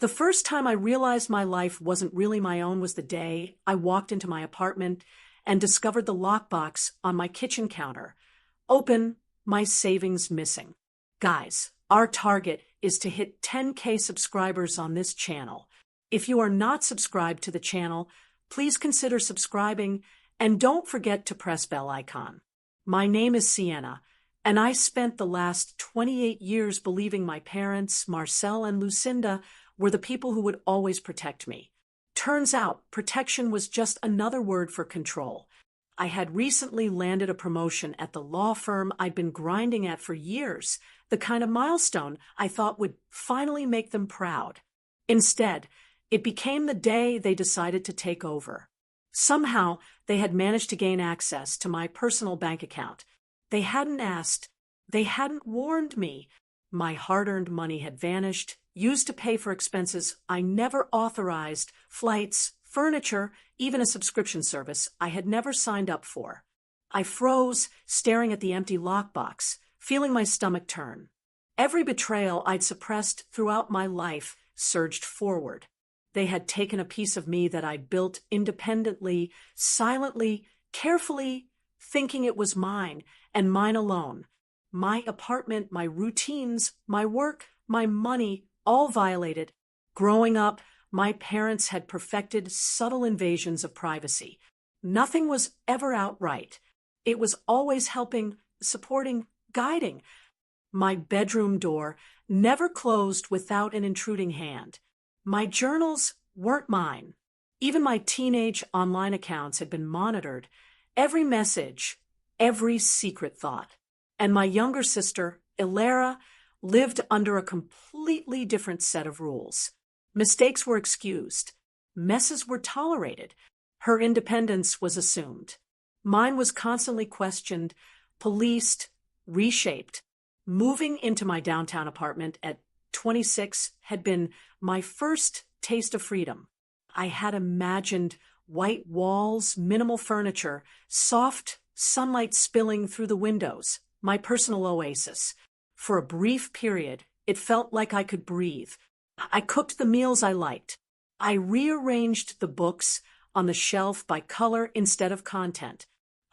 The first time I realized my life wasn't really my own was the day I walked into my apartment and discovered the lockbox on my kitchen counter. Open, my savings missing. Guys, our target is to hit 10K subscribers on this channel. If you are not subscribed to the channel, please consider subscribing and don't forget to press bell icon. My name is Sienna, and I spent the last 28 years believing my parents, Marcel and Lucinda, were the people who would always protect me. Turns out, protection was just another word for control. I had recently landed a promotion at the law firm I'd been grinding at for years, the kind of milestone I thought would finally make them proud. Instead, it became the day they decided to take over. Somehow, they had managed to gain access to my personal bank account. They hadn't asked. They hadn't warned me. My hard-earned money had vanished, used to pay for expenses I never authorized, flights, furniture, even a subscription service I had never signed up for. I froze, staring at the empty lockbox, feeling my stomach turn. Every betrayal I'd suppressed throughout my life surged forward. They had taken a piece of me that I'd built independently, silently, carefully, thinking it was mine, and mine alone. My apartment, my routines, my work, my money, all violated. Growing up, my parents had perfected subtle invasions of privacy. Nothing was ever outright. It was always helping, supporting, guiding. My bedroom door never closed without an intruding hand. My journals weren't mine. Even my teenage online accounts had been monitored. Every message, every secret thought. And my younger sister, Ilera, lived under a completely different set of rules. Mistakes were excused. Messes were tolerated. Her independence was assumed. Mine was constantly questioned, policed, reshaped. Moving into my downtown apartment at 26 had been my first taste of freedom. I had imagined white walls, minimal furniture, soft sunlight spilling through the windows, my personal oasis. For a brief period, it felt like I could breathe. I cooked the meals I liked. I rearranged the books on the shelf by color instead of content.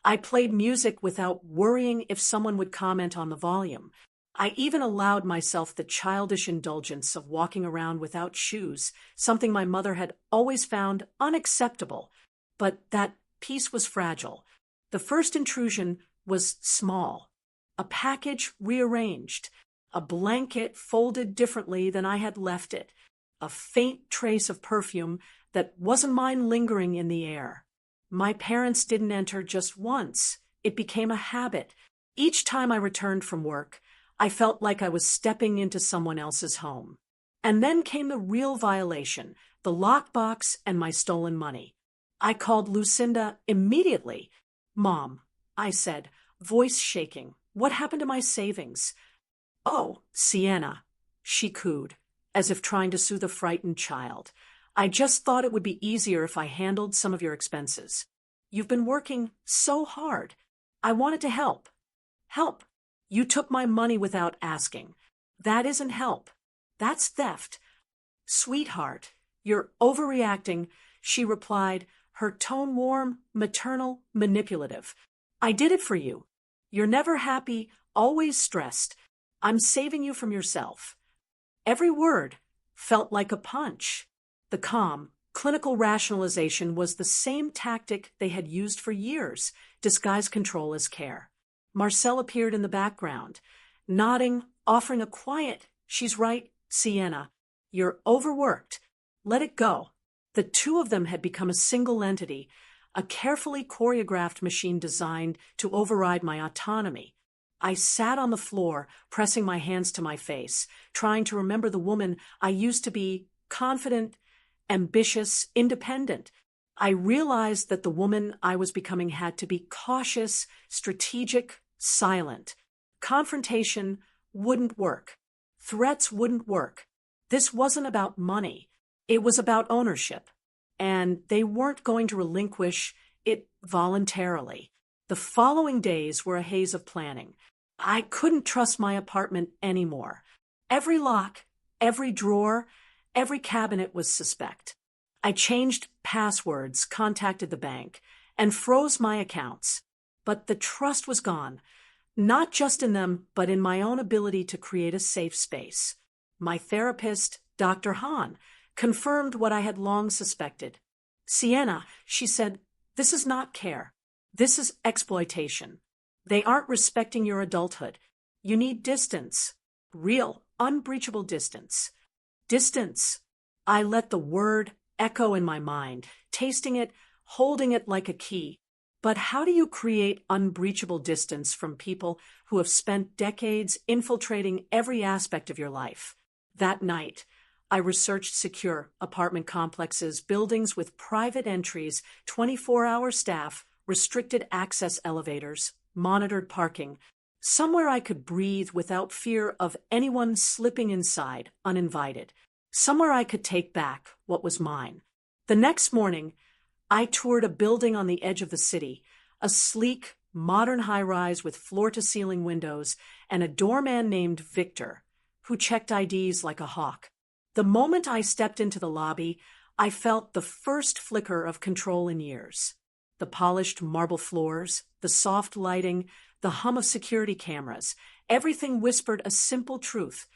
I played music without worrying if someone would comment on the volume. I even allowed myself the childish indulgence of walking around without shoes, something my mother had always found unacceptable. But that peace was fragile. The first intrusion was small. A package rearranged. A blanket folded differently than I had left it. A faint trace of perfume that wasn't mine lingering in the air. My parents didn't enter just once. It became a habit. Each time I returned from work, I felt like I was stepping into someone else's home. And then came the real violation, the lockbox and my stolen money. I called Lucinda immediately. "Mom," I said, voice shaking, "what happened to my savings?" "Oh, Sienna," she cooed, as if trying to soothe a frightened child. "I just thought it would be easier if I handled some of your expenses. You've been working so hard. I wanted to help." "Help? You took my money without asking. That isn't help. That's theft." "Sweetheart, you're overreacting," she replied, her tone warm, maternal, manipulative. "I did it for you. You're never happy, always stressed. I'm saving you from yourself." Every word felt like a punch. The calm, clinical rationalization was the same tactic they had used for years, disguise control as care. Marcel appeared in the background, nodding, offering a quiet, "She's right, Sienna. You're overworked. Let it go." The two of them had become a single entity, a carefully choreographed machine designed to override my autonomy. I sat on the floor, pressing my hands to my face, trying to remember the woman I used to be, confident, ambitious, independent. I realized that the woman I was becoming had to be cautious, strategic, silent. Confrontation wouldn't work. Threats wouldn't work. This wasn't about money. It was about ownership. And they weren't going to relinquish it voluntarily. The following days were a haze of planning. I couldn't trust my apartment anymore. Every lock, every drawer, Every cabinet was suspect. I changed passwords, contacted the bank, and froze my accounts. But the trust was gone, not just in them, but in my own ability to create a safe space. My therapist, Dr. Hahn, confirmed what I had long suspected. Sienna, she said, this is not care. This is exploitation. They aren't respecting your adulthood. You need distance. Real, unbreachable distance. Distance. I let the word echo in my mind, tasting it, holding it like a key. But how do you create unbreachable distance from people who have spent decades infiltrating every aspect of your life? That night, I researched secure apartment complexes, buildings with private entries, 24-hour staff, restricted access elevators, monitored parking, somewhere I could breathe without fear of anyone slipping inside uninvited, somewhere I could take back what was mine. The next morning, I toured a building on the edge of the city, a sleek, modern high-rise with floor-to-ceiling windows and a doorman named Victor, who checked IDs like a hawk. The moment I stepped into the lobby, I felt the first flicker of control in years. The polished marble floors, the soft lighting, the hum of security cameras, everything whispered a simple truth.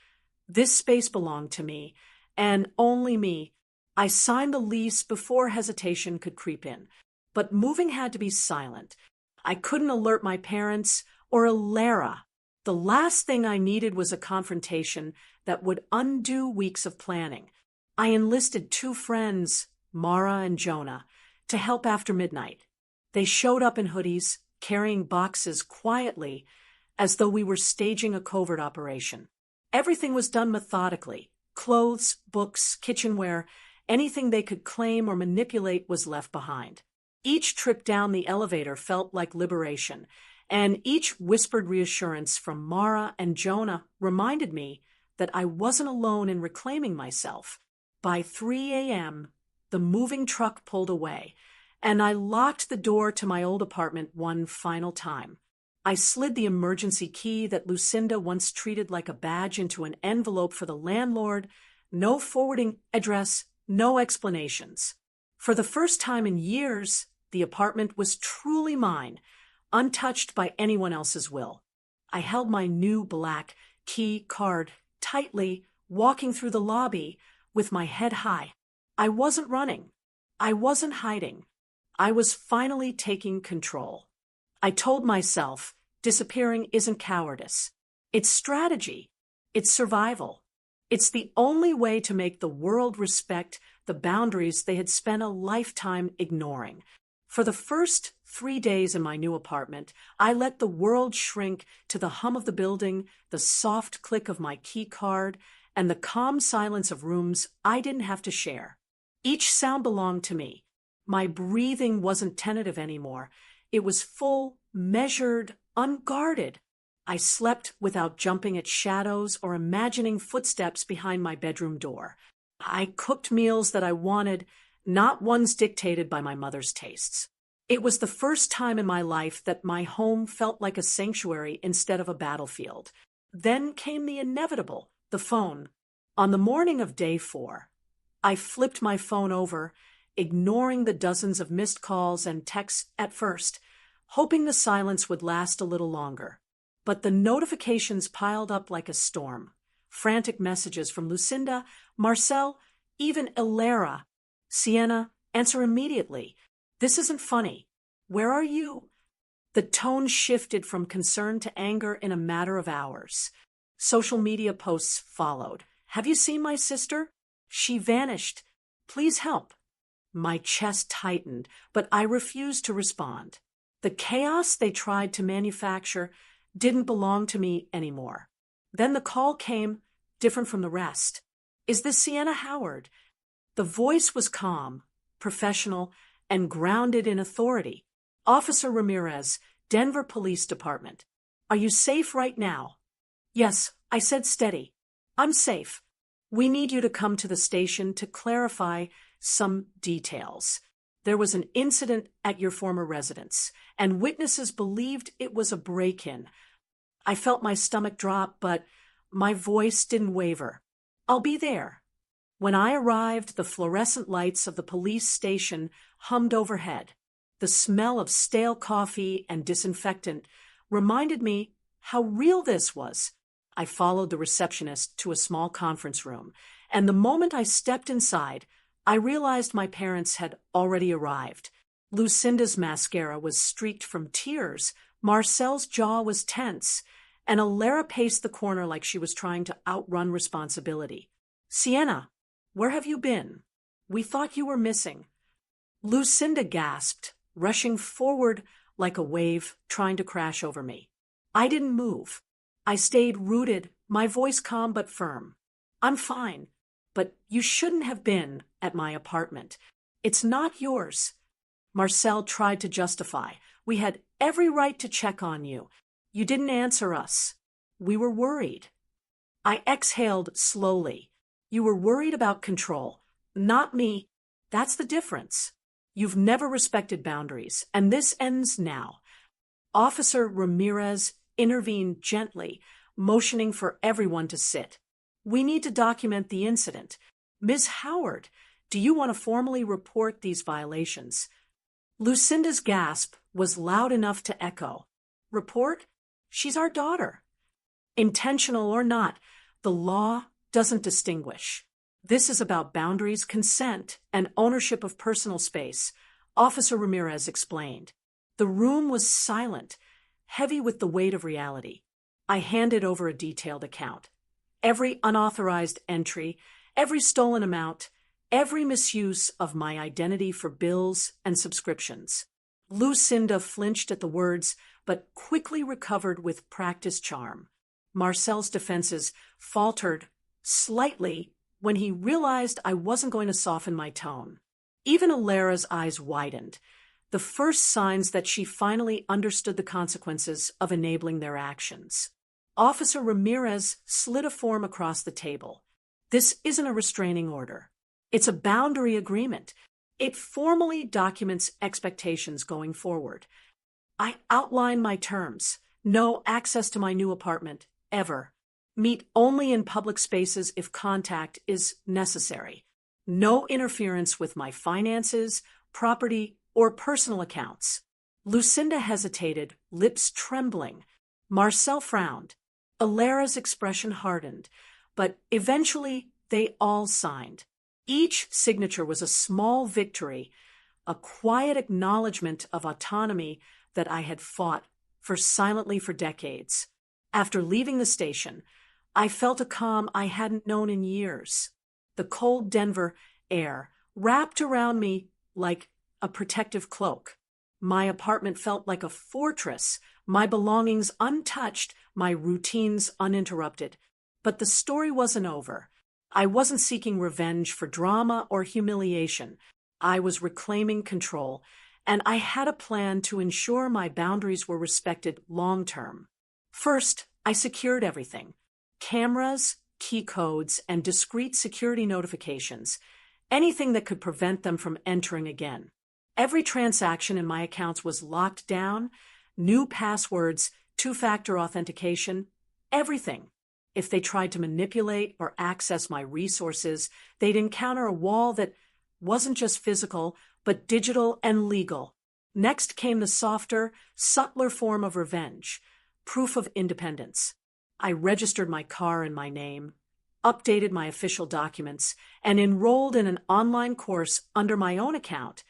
This space belonged to me, and only me. I signed the lease before hesitation could creep in. But moving had to be silent. I couldn't alert my parents or Lara. The last thing I needed was a confrontation that would undo weeks of planning. I enlisted 2 friends, Mara and Jonah, to help after midnight. They showed up in hoodies, carrying boxes quietly, as though we were staging a covert operation. Everything was done methodically. Clothes, books, kitchenware, anything they could claim or manipulate was left behind. Each trip down the elevator felt like liberation, and each whispered reassurance from Mara and Jonah reminded me that I wasn't alone in reclaiming myself. By 3 a.m., the moving truck pulled away, and I locked the door to my old apartment one final time. I slid the emergency key that Lucinda once treated like a badge into an envelope for the landlord. No forwarding address, no explanations. For the first time in years, the apartment was truly mine, untouched by anyone else's will. I held my new black key card tightly, walking through the lobby with my head high. I wasn't running. I wasn't hiding. I was finally taking control. I told myself, disappearing isn't cowardice. It's strategy. It's survival. It's the only way to make the world respect the boundaries they had spent a lifetime ignoring. For the first 3 days in my new apartment, I let the world shrink to the hum of the building, the soft click of my key card, and the calm silence of rooms I didn't have to share. Each sound belonged to me. My breathing wasn't tentative anymore. It was full, measured, unguarded. I slept without jumping at shadows or imagining footsteps behind my bedroom door. I cooked meals that I wanted, not ones dictated by my mother's tastes. It was the first time in my life that my home felt like a sanctuary instead of a battlefield. Then came the inevitable, the phone. On the morning of day 4, I flipped my phone over, ignoring the dozens of missed calls and texts at first, hoping the silence would last a little longer. But the notifications piled up like a storm. Frantic messages from Lucinda, Marcel, even Lara. Sienna, answer immediately. This isn't funny. Where are you? The tone shifted from concern to anger in a matter of hours. Social media posts followed. Have you seen my sister? She vanished. Please help. My chest tightened, but I refused to respond. The chaos they tried to manufacture didn't belong to me anymore. Then the call came, different from the rest. Is this Sienna Howard? The voice was calm, professional, and grounded in authority. Officer Ramirez, Denver Police Department. Are you safe right now? Yes, I said steady. I'm safe. We need you to come to the station to clarify some details. There was an incident at your former residence, and witnesses believed it was a break-in. I felt my stomach drop, but my voice didn't waver. I'll be there. When I arrived, the fluorescent lights of the police station hummed overhead. The smell of stale coffee and disinfectant reminded me how real this was. I followed the receptionist to a small conference room, and the moment I stepped inside, I realized my parents had already arrived. Lucinda's mascara was streaked from tears, Marcel's jaw was tense, and Alara paced the corner like she was trying to outrun responsibility. "Sienna, where have you been? We thought you were missing." Lucinda gasped, rushing forward like a wave trying to crash over me. I didn't move. I stayed rooted, my voice calm but firm. "I'm fine, but you shouldn't have been at my apartment. It's not yours." Marcel tried to justify. "We had every right to check on you. You didn't answer us. We were worried." I exhaled slowly. "You were worried about control, not me. That's the difference. You've never respected boundaries, and this ends now." Officer Ramirez intervened gently, motioning for everyone to sit. "We need to document the incident. Ms. Howard, do you want to formally report these violations?" Lucinda's gasp was loud enough to echo. "Report? She's our daughter." Intentional or not, the law doesn't distinguish. This is about boundaries, consent, and ownership of personal space, Officer Ramirez explained. The room was silent, heavy with the weight of reality. I handed over a detailed account. Every unauthorized entry, every stolen amount, every misuse of my identity for bills and subscriptions. Lucinda flinched at the words, but quickly recovered with practiced charm. Marcel's defenses faltered slightly when he realized I wasn't going to soften my tone. Even Alara's eyes widened, the first signs that she finally understood the consequences of enabling their actions. Officer Ramirez slid a form across the table. "This isn't a restraining order. It's a boundary agreement. It formally documents expectations going forward. I outline my terms. No access to my new apartment, ever. Meet only in public spaces if contact is necessary. No interference with my finances, property, or personal accounts." Lucinda hesitated, lips trembling. Marcel frowned. Alara's expression hardened, but eventually they all signed. Each signature was a small victory, a quiet acknowledgement of autonomy that I had fought silently for decades. After leaving the station, I felt a calm I hadn't known in years. The cold Denver air wrapped around me like a protective cloak. My apartment felt like a fortress, my belongings untouched, my routines uninterrupted. But the story wasn't over. I wasn't seeking revenge for drama or humiliation. I was reclaiming control, and I had a plan to ensure my boundaries were respected long-term. First, I secured everything. Cameras, key codes, and discrete security notifications. Anything that could prevent them from entering again. Every transaction in my accounts was locked down, new passwords, two-factor authentication, everything. If they tried to manipulate or access my resources, they'd encounter a wall that wasn't just physical, but digital and legal. Next came the softer, subtler form of revenge, proof of independence. I registered my car in my name, updated my official documents, and enrolled in an online course under my own account,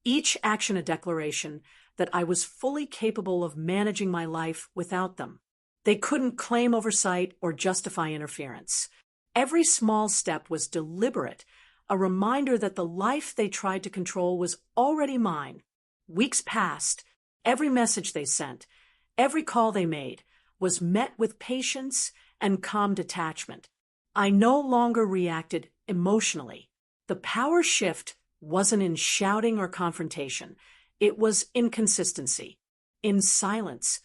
each action a declaration that I was fully capable of managing my life without them. They couldn't claim oversight or justify interference. Every small step was deliberate, a reminder that the life they tried to control was already mine. Weeks passed. Every message they sent, every call they made, was met with patience and calm detachment. I no longer reacted emotionally. The power shift wasn't in shouting or confrontation. It was in consistency. In silence,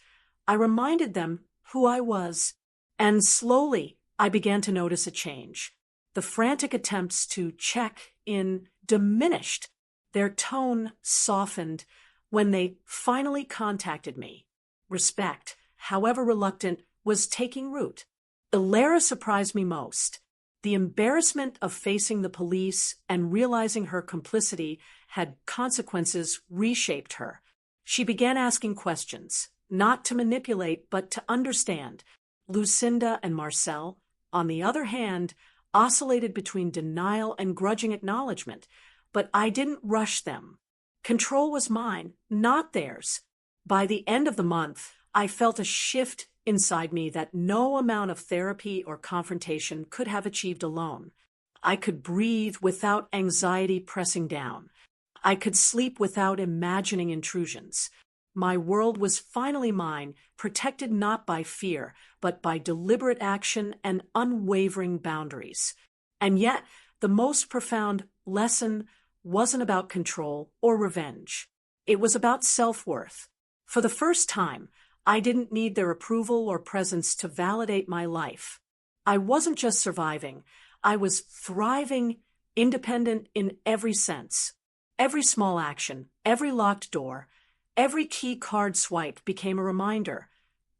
I reminded them who I was, and slowly I began to notice a change. The frantic attempts to check in diminished. Their tone softened when they finally contacted me. Respect, however reluctant, was taking root. Alara surprised me most. The embarrassment of facing the police and realizing her complicity had consequences reshaped her. She began asking questions, not to manipulate, but to understand. Lucinda and Marcel, on the other hand, oscillated between denial and grudging acknowledgement, but I didn't rush them. Control was mine, not theirs. By the end of the month, I felt a shift inside me that no amount of therapy or confrontation could have achieved alone. I could breathe without anxiety pressing down. I could sleep without imagining intrusions. My world was finally mine, protected not by fear, but by deliberate action and unwavering boundaries. And yet, the most profound lesson wasn't about control or revenge. It was about self-worth. For the first time, I didn't need their approval or presence to validate my life. I wasn't just surviving, I was thriving, independent in every sense. Every small action, every locked door, every key card swipe became a reminder.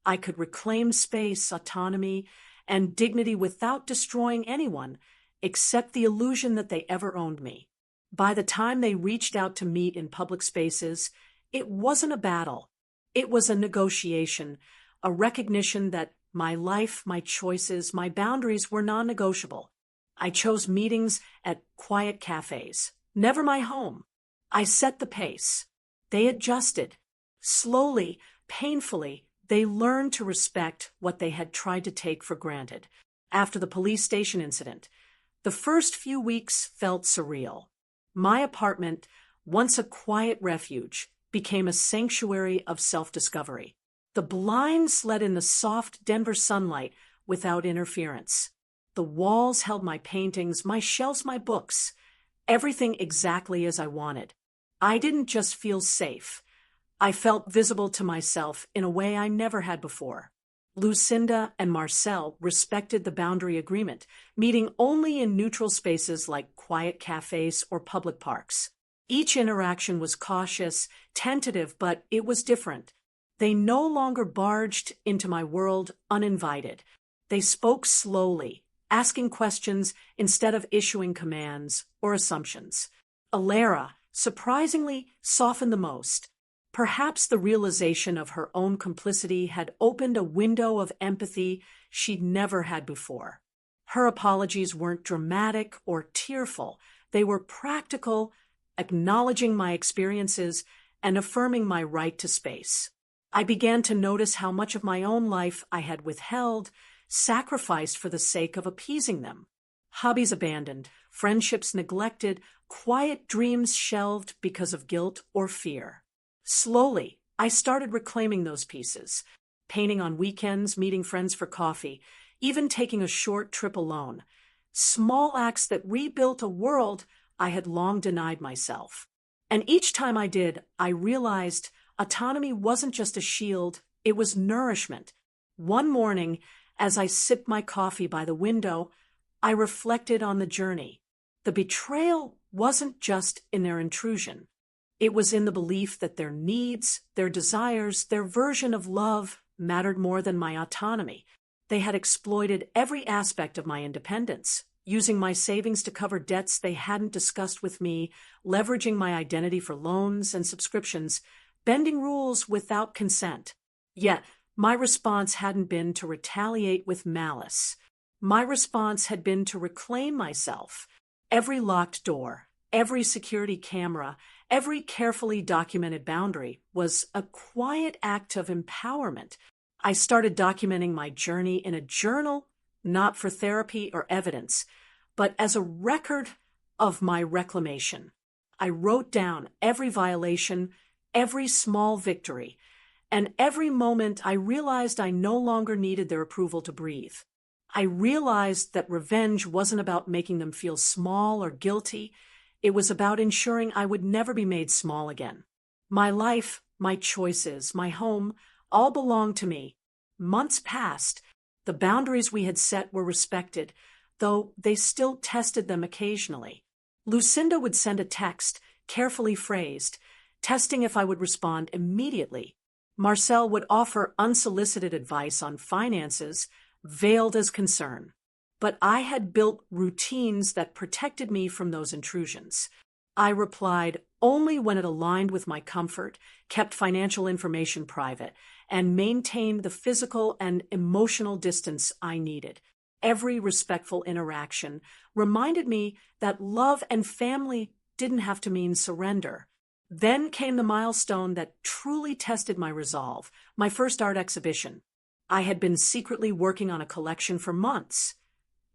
I could reclaim space, autonomy, and dignity without destroying anyone, except the illusion that they ever owned me. By the time they reached out to meet in public spaces, it wasn't a battle. It was a negotiation, a recognition that my life, my choices, my boundaries were non-negotiable. I chose meetings at quiet cafes, never my home. I set the pace. They adjusted. Slowly, painfully, they learned to respect what they had tried to take for granted. After the police station incident, the first few weeks felt surreal. My apartment, once a quiet refuge, became a sanctuary of self-discovery. The blinds let in the soft Denver sunlight without interference. The walls held my paintings, my shelves, my books, everything exactly as I wanted. I didn't just feel safe. I felt visible to myself in a way I never had before. Lucinda and Marcel respected the boundary agreement, meeting only in neutral spaces like quiet cafes or public parks. Each interaction was cautious, tentative, but it was different. They no longer barged into my world uninvited. They spoke slowly, asking questions instead of issuing commands or assumptions. Alara, surprisingly, softened the most. Perhaps the realization of her own complicity had opened a window of empathy she'd never had before. Her apologies weren't dramatic or tearful. They were practical, acknowledging my experiences and affirming my right to space. I began to notice how much of my own life I had withheld, sacrificed for the sake of appeasing them. Hobbies abandoned, friendships neglected, quiet dreams shelved because of guilt or fear. Slowly, I started reclaiming those pieces, painting on weekends, meeting friends for coffee, even taking a short trip alone. Small acts that rebuilt a world I had long denied myself. And each time I did, I realized autonomy wasn't just a shield, it was nourishment. One morning, as I sipped my coffee by the window, I reflected on the journey. The betrayal wasn't just in their intrusion. It was in the belief that their needs, their desires, their version of love mattered more than my autonomy. They had exploited every aspect of my independence, using my savings to cover debts they hadn't discussed with me, leveraging my identity for loans and subscriptions, bending rules without consent. Yet, my response hadn't been to retaliate with malice. My response had been to reclaim myself. Every locked door, every security camera, every carefully documented boundary was a quiet act of empowerment. I started documenting my journey in a journal, not for therapy or evidence, but as a record of my reclamation. I wrote down every violation, every small victory, and every moment I realized I no longer needed their approval to breathe. I realized that revenge wasn't about making them feel small or guilty. It was about ensuring I would never be made small again. My life, my choices, my home, all belonged to me. Months passed. The boundaries we had set were respected, though they still tested them occasionally. Lucinda would send a text, carefully phrased, testing if I would respond immediately. Marcel would offer unsolicited advice on finances, veiled as concern. but I had built routines that protected me from those intrusions. I replied only when it aligned with my comfort, kept financial information private, and maintained the physical and emotional distance I needed. Every respectful interaction reminded me that love and family didn't have to mean surrender. Then came the milestone that truly tested my resolve, my first art exhibition. I had been secretly working on a collection for months.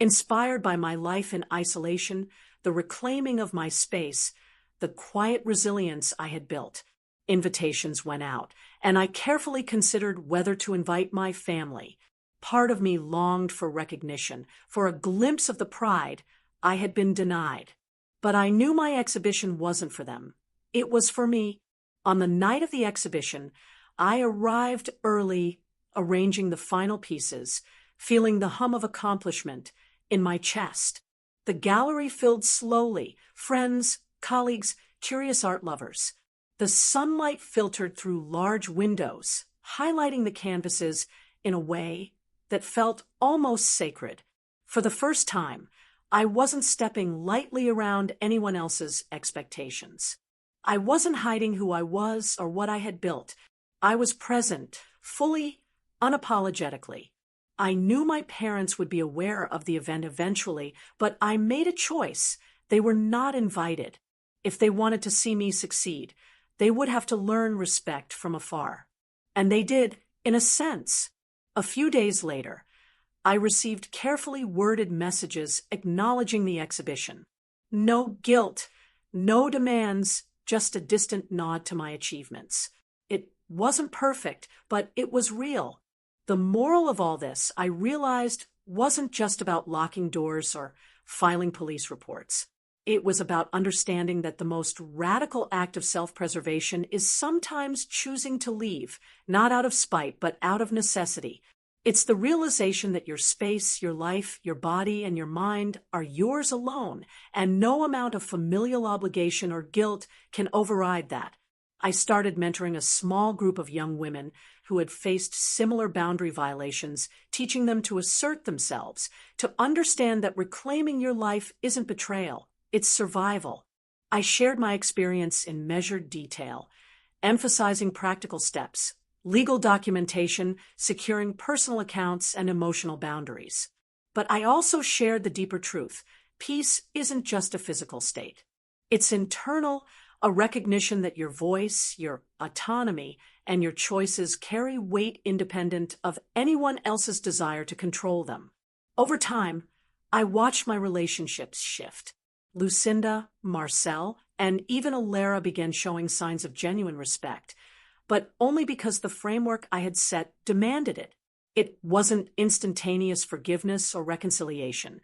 Inspired by my life in isolation, the reclaiming of my space, the quiet resilience I had built, invitations went out, and I carefully considered whether to invite my family. Part of me longed for recognition, for a glimpse of the pride I had been denied. But I knew my exhibition wasn't for them. It was for me. On the night of the exhibition, I arrived early, arranging the final pieces, feeling the hum of accomplishment in my chest. The gallery filled slowly, friends, colleagues, curious art lovers. The sunlight filtered through large windows, highlighting the canvases in a way that felt almost sacred. For the first time, I wasn't stepping lightly around anyone else's expectations. I wasn't hiding who I was or what I had built. I was present, fully, unapologetically. I knew my parents would be aware of the event eventually, but I made a choice. They were not invited. If they wanted to see me succeed, they would have to learn respect from afar. And they did, in a sense. A few days later, I received carefully worded messages acknowledging the exhibition. No guilt, no demands, just a distant nod to my achievements. It wasn't perfect, but it was real. The moral of all this, I realized, wasn't just about locking doors or filing police reports. It was about understanding that the most radical act of self-preservation is sometimes choosing to leave, not out of spite, but out of necessity. It's the realization that your space, your life, your body, and your mind are yours alone, and no amount of familial obligation or guilt can override that. I started mentoring a small group of young women who had faced similar boundary violations, teaching them to assert themselves, to understand that reclaiming your life isn't betrayal, it's survival. I shared my experience in measured detail, emphasizing practical steps, legal documentation, securing personal accounts, and emotional boundaries. But I also shared the deeper truth. Peace isn't just a physical state. It's internal, a recognition that your voice, your autonomy, and your choices carry weight independent of anyone else's desire to control them. Over time, I watched my relationships shift. Lucinda, Marcel, and even Alara began showing signs of genuine respect, but only because the framework I had set demanded it. It wasn't instantaneous forgiveness or reconciliation.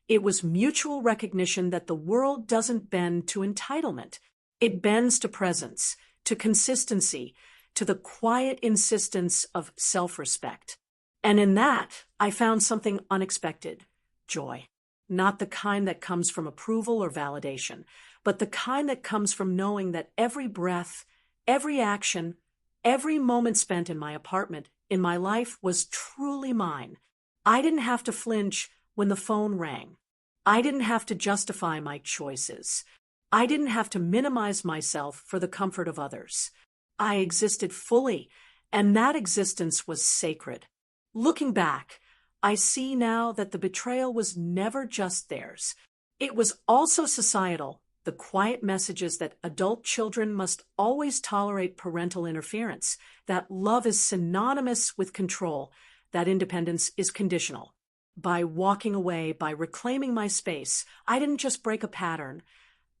It was mutual recognition that the world doesn't bend to entitlement. It bends to presence, to consistency, to the quiet insistence of self-respect. And in that, I found something unexpected: joy. Not the kind that comes from approval or validation, but the kind that comes from knowing that every breath, every action, every moment spent in my apartment, in my life, was truly mine. I didn't have to flinch when the phone rang. I didn't have to justify my choices. I didn't have to minimize myself for the comfort of others. I existed fully, and that existence was sacred. Looking back, I see now that the betrayal was never just theirs. It was also societal, the quiet messages that adult children must always tolerate parental interference, that love is synonymous with control, that independence is conditional. By walking away, by reclaiming my space, I didn't just break a pattern,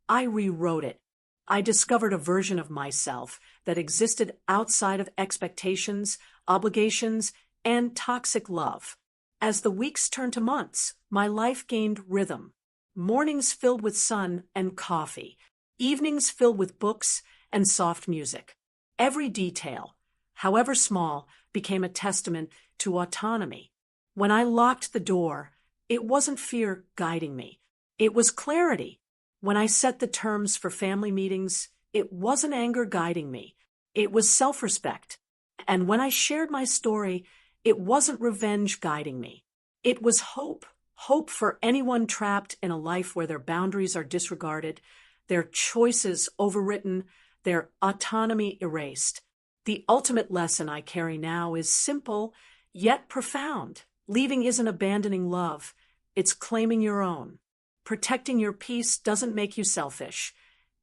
I rewrote it. I discovered a version of myself that existed outside of expectations, obligations, and toxic love. As the weeks turned to months, my life gained rhythm. Mornings filled with sun and coffee, evenings filled with books and soft music. Every detail, however small, became a testament to autonomy. When I locked the door, it wasn't fear guiding me. It was clarity. When I set the terms for family meetings, it wasn't anger guiding me. It was self-respect. And when I shared my story, it wasn't revenge guiding me. It was hope. hope for anyone trapped in a life where their boundaries are disregarded, their choices overwritten, their autonomy erased. The ultimate lesson I carry now is simple, yet profound. Leaving isn't abandoning love, it's claiming your own. Protecting your peace doesn't make you selfish.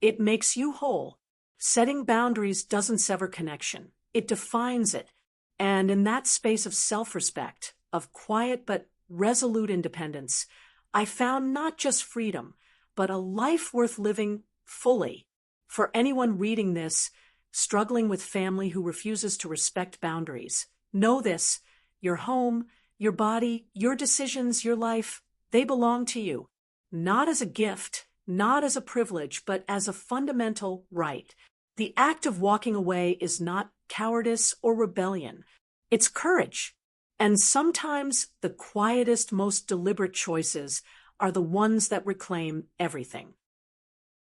It makes you whole. Setting boundaries doesn't sever connection. It defines it. And in that space of self-respect, of quiet but resolute independence, I found not just freedom, but a life worth living fully. For anyone reading this, struggling with family who refuses to respect boundaries, know this: your home, your body, your decisions, your life, they belong to you. Not as a gift, not as a privilege, but as a fundamental right. The act of walking away is not cowardice or rebellion. It's courage. And sometimes the quietest, most deliberate choices are the ones that reclaim everything.